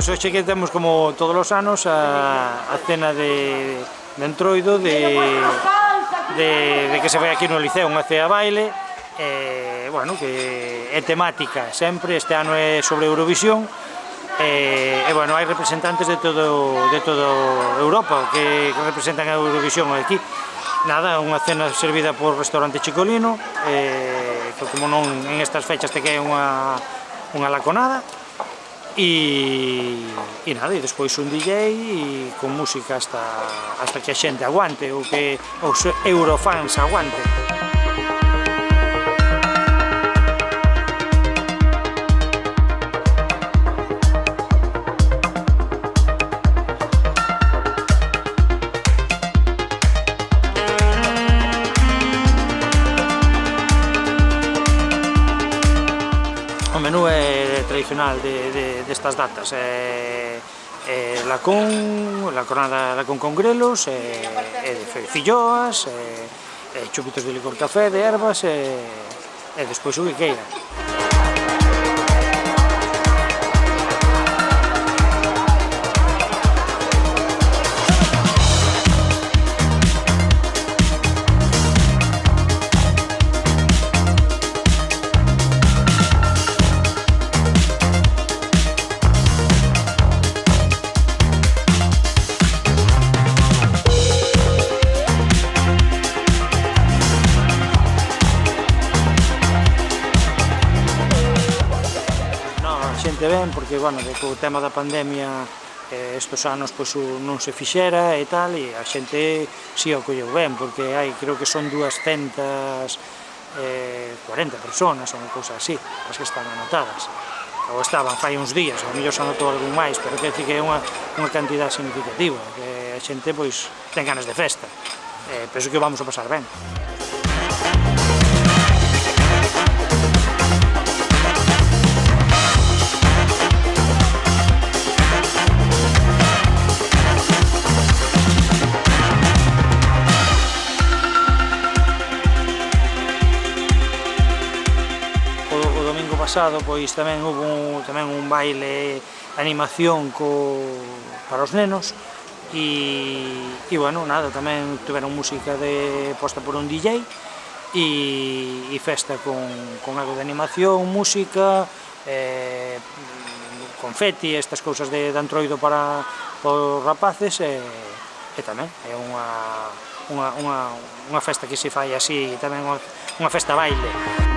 pois hoxe que temos como todos os anos a cena de Entroido de que se vai aquí no Liceo, unha cea baile, bueno, que é temática sempre, este ano é sobre Eurovisión, e bueno, hai representantes de toda Europa que representan a Eurovisión aquí. Nada, unha cena servida por Restaurante Chicolino, que como non en estas fechas te cae unha laconada, e nada, e despois un DJ con música hasta que a xente aguante, ou que os eurofans aguanten. O menú é tradicional destas datas, laconada con grelos, filloas, chupitos de licor café, de ervas, e despois o que queira. Xente ben, porque, bueno, co tema da pandemia estes anos non se fixera e tal, e a xente si o colleu ben, porque hai, creo que son 240 personas ou unha cousa así, as que están anotadas, ou estaban fai uns días, ao mellor se anotou algún máis, pero quer dizer que é unha cantidad significativa, que a xente pois ten ganas de festa, penso que vamos a pasar ben. O domingo pasado pois tamén houve un baile, animación para os nenos, e bueno, nada, tamén tiveron música posta por un DJ e festa con algo de animación, música, confeti, estas cousas de Entroido para os rapaces, e tamén é unha festa que se fai así, tamén unha festa baile.